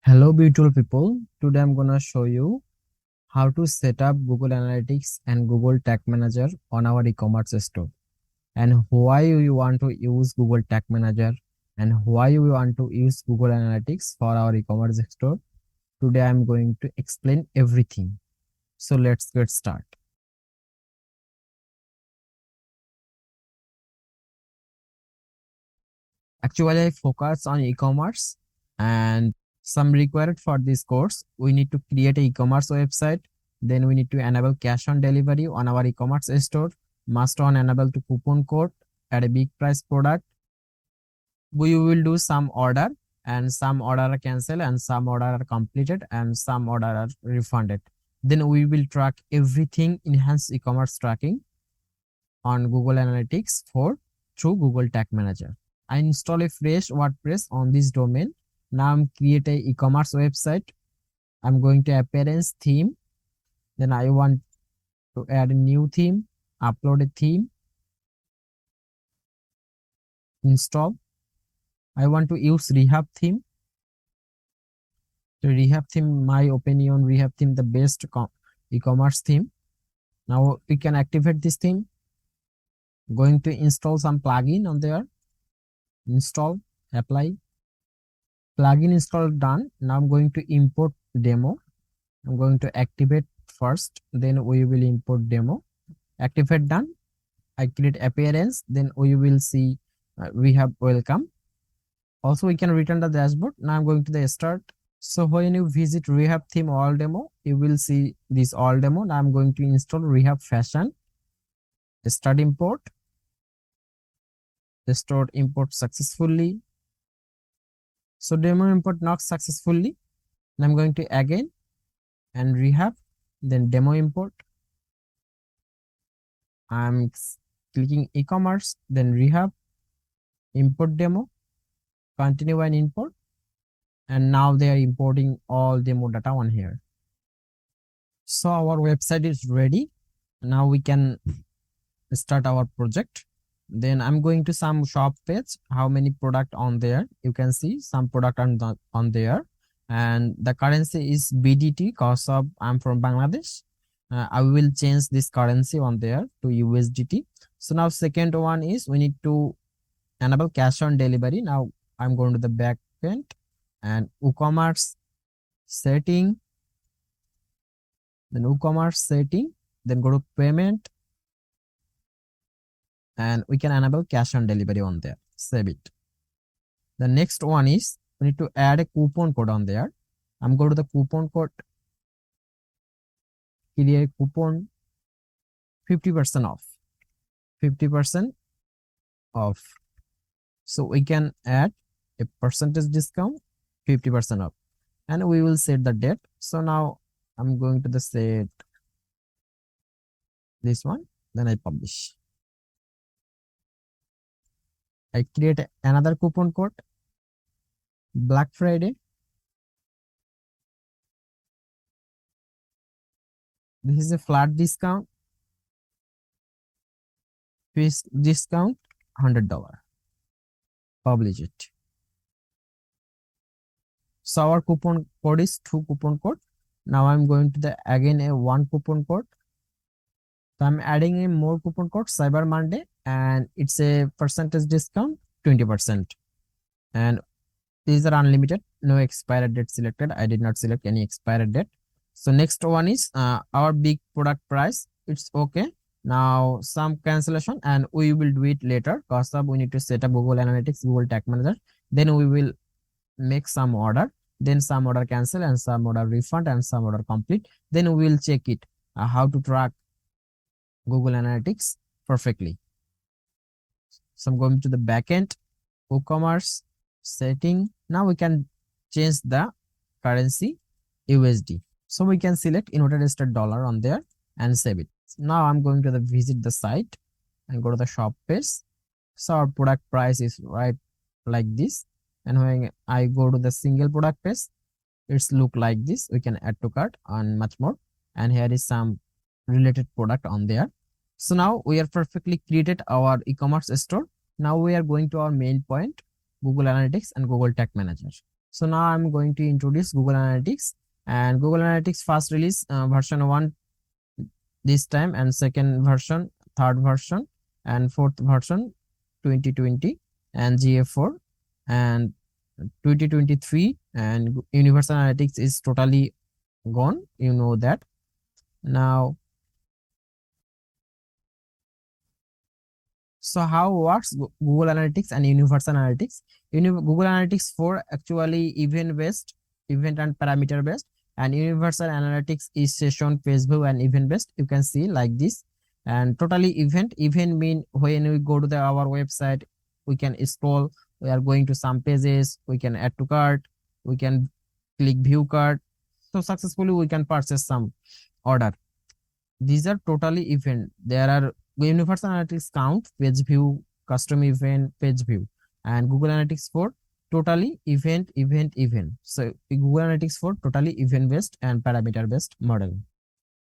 Hello beautiful people, today I'm gonna show you how to set up Google Analytics and Google Tag Manager on our e-commerce store, and why you want to use Google Tag Manager and why you want to use Google Analytics for our e-commerce store. Today I'm going to explain everything. So let's get started. Actually, I focus on e-commerce, and some required for this course. We need to create an e-commerce website. Then we need to enable cash on delivery on our e-commerce store. Must on enable to coupon code at a big price product. We will do some order, and some order are cancelled, and some order are completed, and some order are refunded. Then we will track everything, enhance e-commerce tracking on Google Analytics through Google Tag Manager. I install a fresh WordPress on this domain. Now I'm create a e-commerce website. I'm going to appearance theme. Then I want to add a new theme, upload a theme, install. I want to use Rehab theme. The Rehab theme, my opinion, Rehab theme the best e-commerce theme. Now we can activate this theme. Going to install some plugin on there. Install, apply. Plugin install done. Now I'm going to import demo. I'm going to activate first, then we will import demo. Activate done. I create appearance, then we will see Rehab welcome. Also we can return the dashboard. Now I'm going to the start. So when you visit Rehab theme all demo, you will see this all demo. Now I'm going to install Rehab fashion. Start import. The store import successfully. So demo import not successfully. Now I'm going to again and Rehab, then demo import. I'm clicking e-commerce, then Rehab, import demo, continue and import. And now they are importing all demo data on here. So our website is ready. Now we can start our project. Then I'm going to some shop page. How many product on there? You can see some product on there, and the currency is BDT because of I'm from Bangladesh. I will change this currency on there to USDT. So now second one is we need to enable cash on delivery. Now I'm going to the back end and WooCommerce setting, then WooCommerce setting, then go to payment, and we can enable cash on delivery on there. Save it. The next one is we need to add a coupon code on there. I'm going to the coupon code, create a coupon, 50% off, 50% off. So we can add a percentage discount, 50% off, and we will set the date. So now I'm going to the set this one, then I publish. I create another coupon code, Black Friday. This is a flat discount. Fish discount, $100. Publish it. So our coupon code is 2 coupon code. Now I'm going to the again a 1 coupon code. So I'm adding a more coupon code, Cyber Monday, and it's a percentage discount, 20%. And these are unlimited, no expiry date selected. I did not select any expiry date. So next one is our big product price. It's okay. Now some cancellation, and we will do it later because we need to set up Google Analytics, Google Tag Manager. Then we will make some order, then some order cancel, and some order refund, and some order complete. Then we will check it how to track Google Analytics perfectly. So I'm going to the backend, WooCommerce setting. Now we can change the currency USD. So we can select United States dollar on there and save it. Now I'm going to visit the site and go to the shop page. So our product price is right like this. And when I go to the single product page, it's look like this. We can add to cart and much more. And here is some related product on there. So now we are perfectly created our e-commerce store. Now we are going to our main point, Google Analytics and Google Tag Manager. So now I'm going to introduce Google Analytics, and Google Analytics first release version 1 this time, and second version, third version, and fourth version 2020, and GA4 and 2023, and Universal Analytics is totally gone, you know that. Now, so how works Google Analytics and Universal Analytics? Google Analytics 4 actually event based, event and parameter based, and Universal Analytics is session, page view, and event based. You can see like this. And totally event mean when we go to our website, we can scroll, we are going to some pages, we can add to cart, we can click view cart, so successfully we can purchase some order. These are totally event. There are Universal Analytics count, page view, custom event, page view, and Google Analytics for totally event. So Google Analytics for totally event based and parameter based model.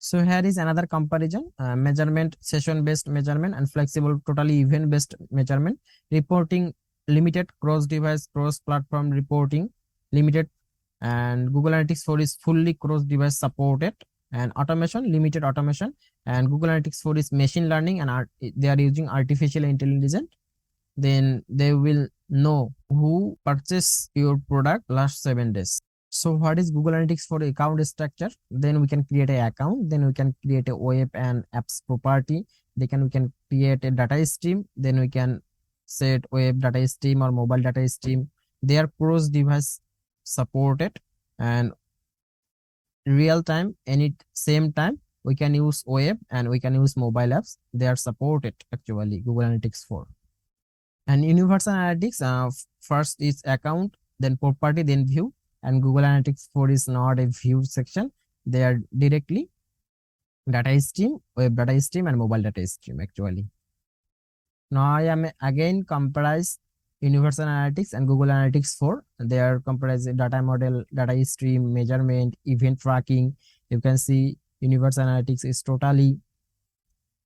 So here is another comparison: measurement, session based measurement, and flexible totally event based measurement. Reporting limited, cross device, cross platform reporting limited, and Google Analytics 4 is fully cross device supported, and automation, limited automation, and Google Analytics 4 is machine learning, and they are using artificial intelligence. Then they will know who purchased your product last 7 days. So what is Google Analytics for account structure? Then we can create an account, then we can create a web and apps property, we can create a data stream, then we can set web data stream or mobile data stream. They are cross device supported, and real time, any same time we can use web and we can use mobile apps. They are supported actually, Google Analytics 4. And Universal Analytics, first is account, then property, then view, and Google Analytics 4 is not a view section. They are directly data stream, web data stream, and mobile data stream actually. Now I am again comprise Universal Analytics and Google Analytics 4. They are comprised data model, data stream, measurement, event tracking. You can see Universal Analytics is totally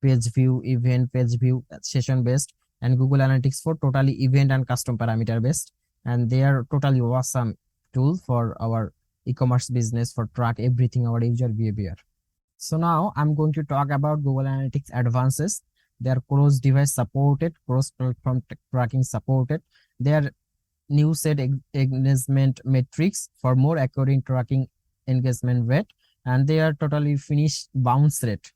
page view, event, page view, session based, and Google Analytics 4 totally event and custom parameter based. And they are totally awesome tool for our e-commerce business for track everything our user behavior. So now I'm going to talk about Google Analytics advances. They are cross device supported, cross platform tracking supported. They are new set engagement metrics for more accurate tracking engagement rate, and they are totally finished bounce rate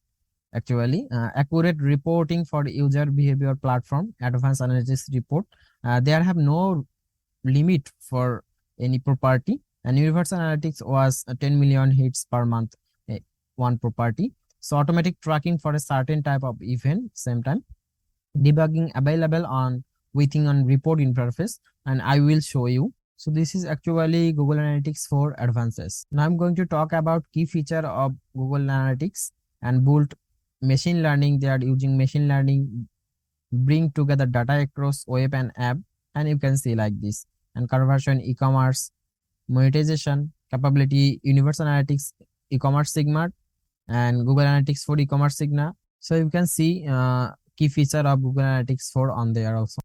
actually. Accurate reporting for user behavior platform, advanced analytics report. There have no limit for any property, and Universal Analytics was 10 million hits per month, one property. So automatic tracking for a certain type of event, same time debugging available on within on report interface, and I will show you. So this is actually Google Analytics 4 advances. Now I'm going to talk about key feature of Google Analytics and build machine learning. They are using machine learning, bring together data across web and app, and you can see like this. And conversion, e-commerce, monetization, capability, Universal Analytics, e-commerce Sigma, and Google Analytics for e-commerce Sigma. So you can see key feature of Google Analytics 4 on there also.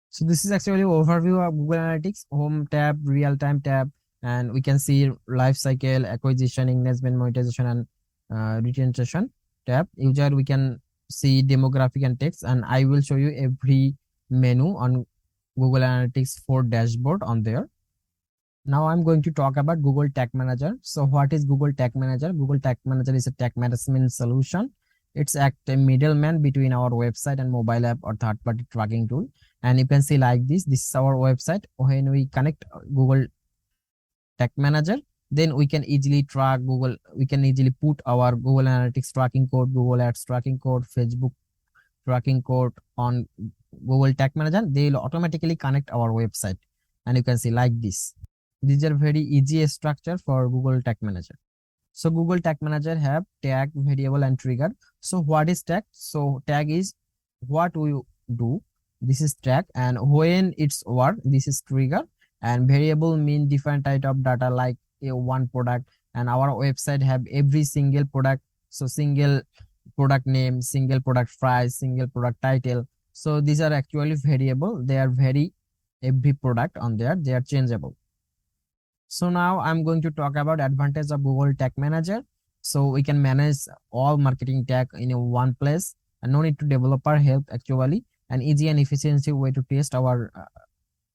So this is actually overview of Google Analytics, home tab, real-time tab, and we can see life cycle, acquisition, engagement, monetization, and retention tab. User, we can see demographic and text, and I will show you every menu on Google Analytics 4 dashboard on there. Now I'm going to talk about Google Tag Manager. So what is Google Tag Manager? Google Tag Manager is a tag management solution. It's act a middleman between our website and mobile app or third-party tracking tool. And you can see like this. This is our website. When we connect Google Tag Manager, then we can easily track Google. We can easily put our Google Analytics tracking code, Google Ads tracking code, Facebook tracking code on Google Tag Manager. They will automatically connect our website, and you can see like this. These are very easy structure for Google Tag Manager. So Google Tag Manager have tag, variable, and trigger. So what is tag? So tag is what we do. This is tag, and when it's work, this is trigger. And variable mean different type of data like a one product, and our website have every single product. So single product name, single product price, single product title. So these are actually variable. They are vary every product on there. They are changeable. So now I'm going to talk about advantage of Google Tag Manager. So we can manage all marketing tag in a one place and no need to developer help actually, an easy and efficiency way to test our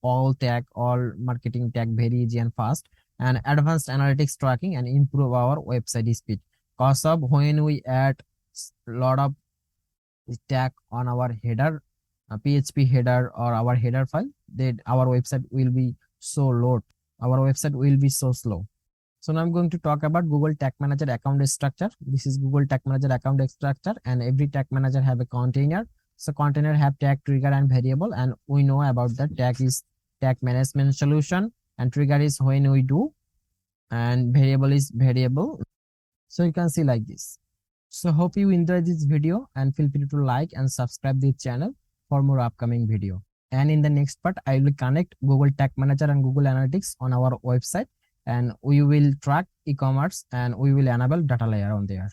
all tag, all marketing tag very easy and fast, and advanced analytics tracking and improve our website speed. Cause of when we add lot of tag on our header, PHP header or our header file, then our website will be so low. Our website will be so slow. So now I'm going to talk about Google Tag Manager account structure. This is Google Tag Manager account structure, and every tag manager have a container. So container have tag, trigger, and variable, and we know about the tag is tag management solution, and trigger is when we do, and variable is variable. So you can see like this. So hope you enjoy this video and feel free to like and subscribe this channel for more upcoming video. And in the next part, I will connect Google Tag Manager and Google Analytics on our website, and we will track e-commerce and we will enable data layer on there.